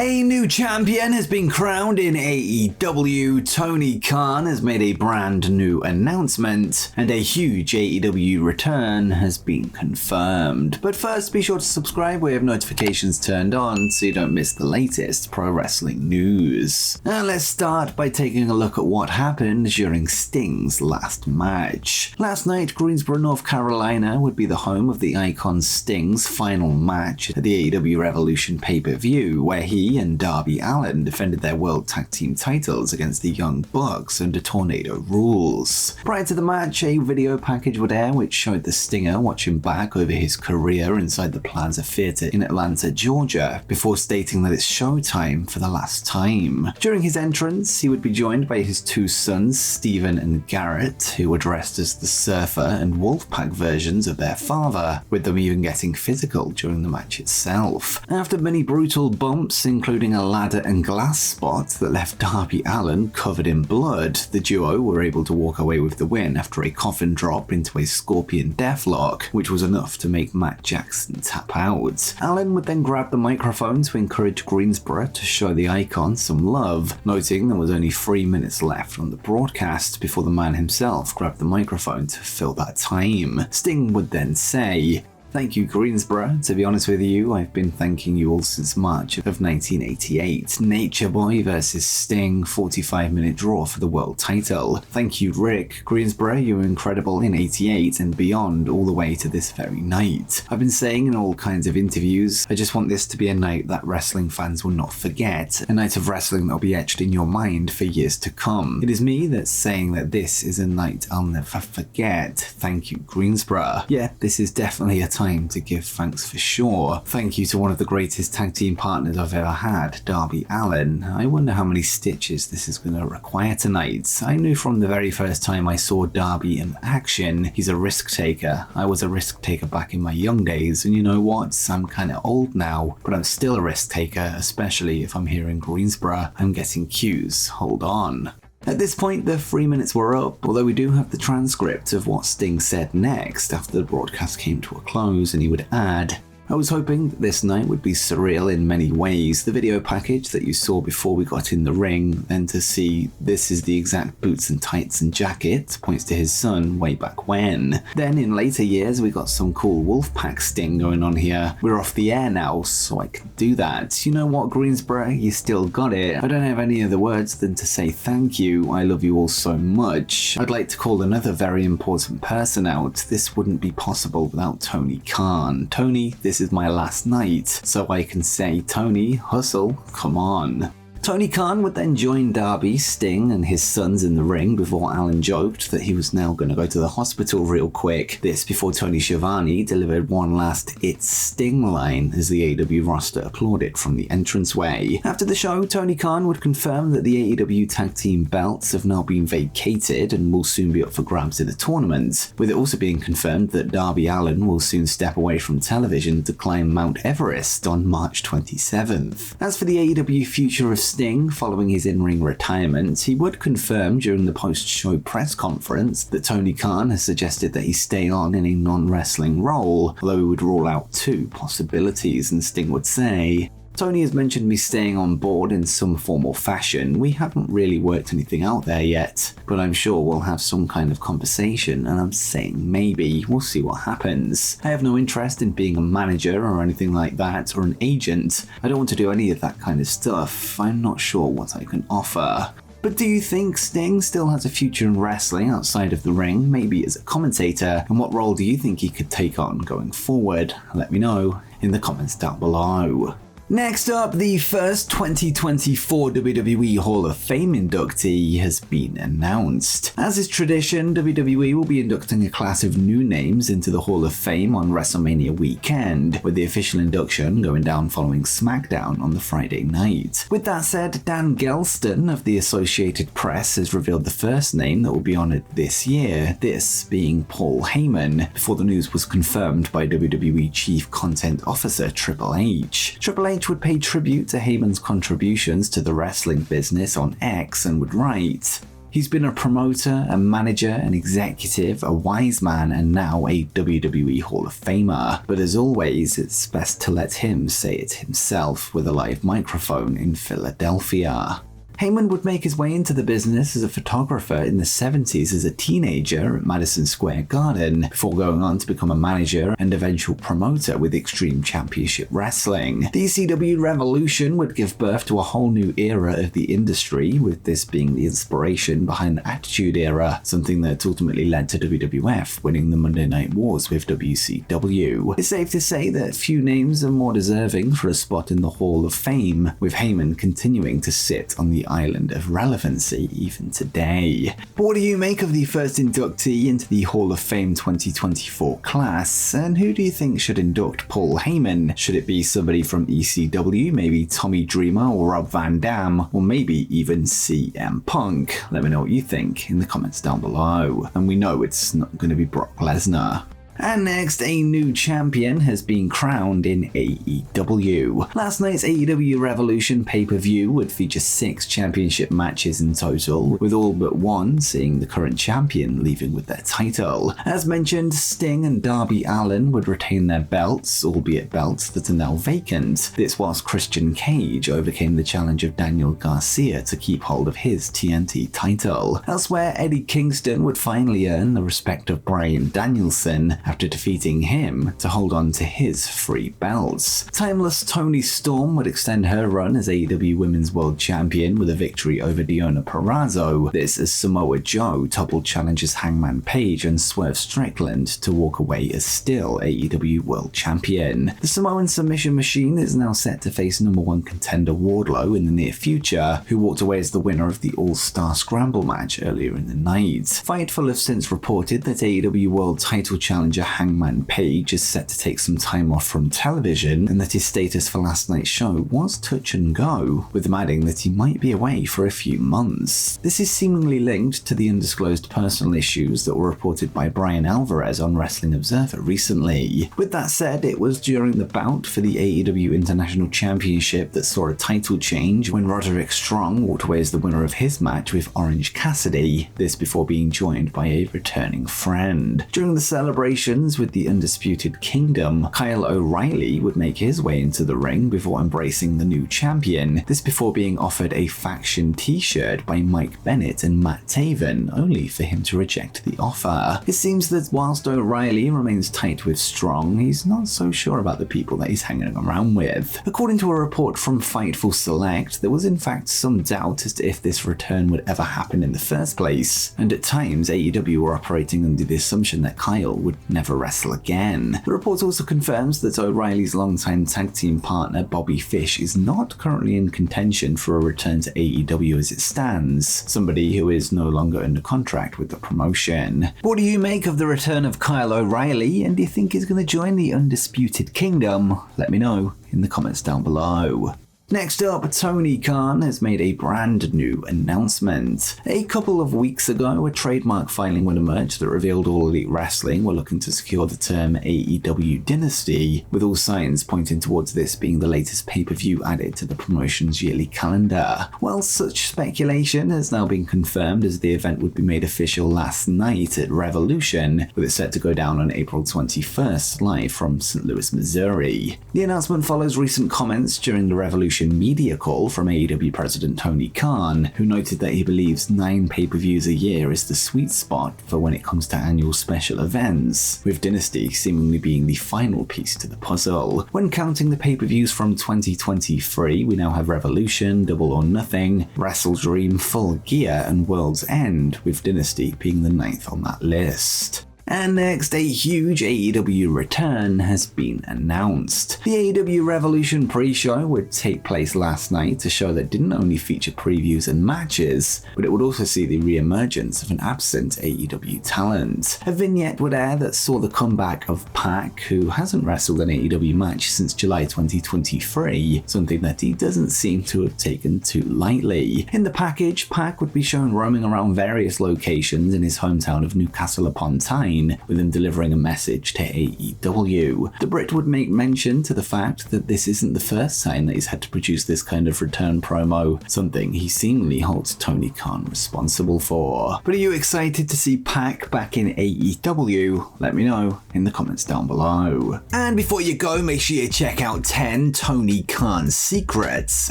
A new champion has been crowned in AEW. Tony Khan has made a brand new announcement, and a huge AEW return has been confirmed. But first, be sure to subscribe where you have notifications turned on so you don't miss the latest pro wrestling news. Now let's start by taking a look at what happened during Sting's last match. Last night, Greensboro, North Carolina would be the home of the Icon Sting's final match at the AEW Revolution pay-per-view, where he and Darby Allin defended their World Tag Team titles against the Young Bucks under Tornado rules. Prior to the match, a video package would air which showed the Stinger watching back over his career inside the Plaza Theater in Atlanta, Georgia, before stating that it's showtime for the last time. During his entrance, he would be joined by his two sons, Steven and Garrett, who were dressed as the Surfer and Wolfpack versions of their father, with them even getting physical during the match itself. After many brutal bumps, including a ladder and glass spot that left Darby Allin covered in blood, the duo were able to walk away with the win after a coffin drop into a Scorpion Deathlock, which was enough to make Matt Jackson tap out. Allin would then grab the microphone to encourage Greensboro to show the Icon some love, noting there was only 3 minutes left on the broadcast before the man himself grabbed the microphone to fill that time. Sting would then say, "Thank you, Greensboro. To be honest with you, I've been thanking you all since March of 1988. Nature Boy versus Sting, 45-minute draw for the world title. Thank you, Rick. Greensboro, you were incredible in 88 and beyond all the way to this very night. I've been saying in all kinds of interviews, I just want this to be a night that wrestling fans will not forget, a night of wrestling that will be etched in your mind for years to come. It is me that's saying that this is a night I'll never forget. Thank you, Greensboro. Yeah, this is definitely a time to give thanks for sure. Thank you to one of the greatest tag team partners I've ever had, Darby Allin. I wonder how many stitches this is going to require tonight. I knew from the very first time I saw Darby in action, he's a risk taker. I was a risk taker back in my young days, and you know what? I'm kind of old now, but I'm still a risk taker, especially if I'm here in Greensboro. I'm getting cues. Hold on." At this point, the 3 minutes were up, although we do have the transcript of what Sting said next after the broadcast came to a close, and he would add, "I was hoping that this night would be surreal in many ways. The video package that you saw before we got in the ring, then to see this is the exact boots and tights and jacket, points to his son way back when. Then in later years, we got some cool Wolfpack Sting going on here. We're off the air now, so I can do that. You know what, Greensboro? You still got it. I don't have any other words than to say thank you. I love you all so much. I'd like to call another very important person out. This wouldn't be possible without Tony Khan. Tony, this is my last night, so I can say, Tony, hustle, come on." Tony Khan would then join Darby, Sting, and his sons in the ring before Allin joked that he was now going to go to the hospital real quick. This before Tony Schiavone delivered one last "It's Sting" line as the AEW roster applauded from the entranceway. After the show, Tony Khan would confirm that the AEW tag team belts have now been vacated and will soon be up for grabs in the tournament, with it also being confirmed that Darby Allin will soon step away from television to climb Mount Everest on March 27th. As for the AEW future of Sting following his in-ring retirement, he would confirm during the post-show press conference that Tony Khan has suggested that he stay on in a non-wrestling role, although he would rule out two possibilities, and Sting would say, "Tony has mentioned me staying on board in some form or fashion. We haven't really worked anything out there yet, but I'm sure we'll have some kind of conversation, and I'm saying maybe. We'll see what happens. I have no interest in being a manager or anything like that, or an agent. I don't want to do any of that kind of stuff. I'm not sure what I can offer." But do you think Sting still has a future in wrestling outside of the ring, maybe as a commentator? And what role do you think he could take on going forward? Let me know in the comments down below. Next up, the first 2024 WWE Hall of Fame inductee has been announced. As is tradition, WWE will be inducting a class of new names into the Hall of Fame on WrestleMania weekend, with the official induction going down following SmackDown on the Friday night. With that said, Dan Gelston of the Associated Press has revealed the first name that will be honored this year, this being Paul Heyman, before the news was confirmed by WWE Chief Content Officer Triple H. Triple H would pay tribute to Heyman's contributions to the wrestling business on X and would write, He's been a promoter, a manager, an executive, a wise man, and now a WWE Hall of Famer. But as always, it's best to let him say it himself with a live microphone in Philadelphia. Heyman would make his way into the business as a photographer in the 70s as a teenager at Madison Square Garden, before going on to become a manager and eventual promoter with Extreme Championship Wrestling. The ECW Revolution would give birth to a whole new era of the industry, with this being the inspiration behind the Attitude Era, something that ultimately led to WWF winning the Monday Night Wars with WCW. It's safe to say that few names are more deserving for a spot in the Hall of Fame, with Heyman continuing to sit on the island of relevancy even today. But what do you make of the first inductee into the Hall of Fame 2024 class, and who do you think should induct Paul Heyman? Should it be somebody from ECW, maybe Tommy Dreamer or Rob Van Dam, or maybe even CM Punk? Let me know what you think in the comments down below. And we know it's not going to be Brock Lesnar. And next, a new champion has been crowned in AEW. Last night's AEW Revolution pay-per-view would feature 6 championship matches in total, with all but one seeing the current champion leaving with their title. As mentioned, Sting and Darby Allin would retain their belts, albeit belts that are now vacant. This whilst Christian Cage overcame the challenge of Daniel Garcia to keep hold of his TNT title. Elsewhere, Eddie Kingston would finally earn the respect of Bryan Danielson after defeating him to hold on to his 3 belts. Timeless Toni Storm would extend her run as AEW Women's World Champion with a victory over Deonna Purrazzo. This as Samoa Joe toppled challengers Hangman Page and Swerve Strickland to walk away as still AEW World Champion. The Samoan Submission Machine is now set to face #1 contender Wardlow in the near future, who walked away as the winner of the All-Star Scramble match earlier in the night. Fightful have since reported that AEW World Title Challenger Hangman Page is set to take some time off from television, and that his status for last night's show was touch and go, with them adding that he might be away for a few months. This is seemingly linked to the undisclosed personal issues that were reported by Brian Alvarez on Wrestling Observer recently. With that said, it was during the bout for the AEW International Championship that saw a title change when Roderick Strong walked away as the winner of his match with Orange Cassidy, this before being joined by a returning friend. During the celebration with the Undisputed Kingdom, Kyle O'Reilly would make his way into the ring before embracing the new champion, this before being offered a faction t-shirt by Mike Bennett and Matt Taven, only for him to reject the offer. It seems that whilst O'Reilly remains tight with Strong, he's not so sure about the people that he's hanging around with. According to a report from Fightful Select, there was in fact some doubt as to if this return would ever happen in the first place, and at times AEW were operating under the assumption that Kyle would never wrestle again. The report also confirms that O'Reilly's longtime tag team partner Bobby Fish is not currently in contention for a return to AEW as it stands, somebody who is no longer under contract with the promotion. What do you make of the return of Kyle O'Reilly, and do you think he's going to join the Undisputed Kingdom? Let me know in the comments down below. Next up, Tony Khan has made a brand new announcement. A couple of weeks ago, a trademark filing would emerge that revealed All Elite Wrestling were looking to secure the term AEW Dynasty, with all signs pointing towards this being the latest pay-per-view added to the promotion's yearly calendar. Well, such speculation has now been confirmed as the event would be made official last night at Revolution, with it set to go down on April 21st, live from St. Louis, Missouri. The announcement follows recent comments during the Revolution media call from AEW president Tony Khan, who noted that he believes 9 pay-per-views a year is the sweet spot for when it comes to annual special events, with Dynasty seemingly being the final piece to the puzzle. When counting the pay-per-views from 2023, we now have Revolution, Double or Nothing, Wrestle Dream, Full Gear, and World's End, with Dynasty being the 9th on that list. And next, a huge AEW return has been announced. The AEW Revolution pre-show would take place last night, a show that didn't only feature previews and matches, but it would also see the re-emergence of an absent AEW talent. A vignette would air that saw the comeback of Pac, who hasn't wrestled an AEW match since July 2023, something that he doesn't seem to have taken too lightly. In the package, Pac would be shown roaming around various locations in his hometown of Newcastle upon Tyne, scene, with him delivering a message to AEW. The Brit would make mention to the fact that this isn't the first time that he's had to produce this kind of return promo, something he seemingly holds Tony Khan responsible for. But are you excited to see Pac back in AEW? Let me know in the comments down below. And before you go, make sure you check out 10 Tony Khan secrets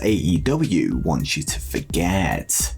AEW wants you to forget.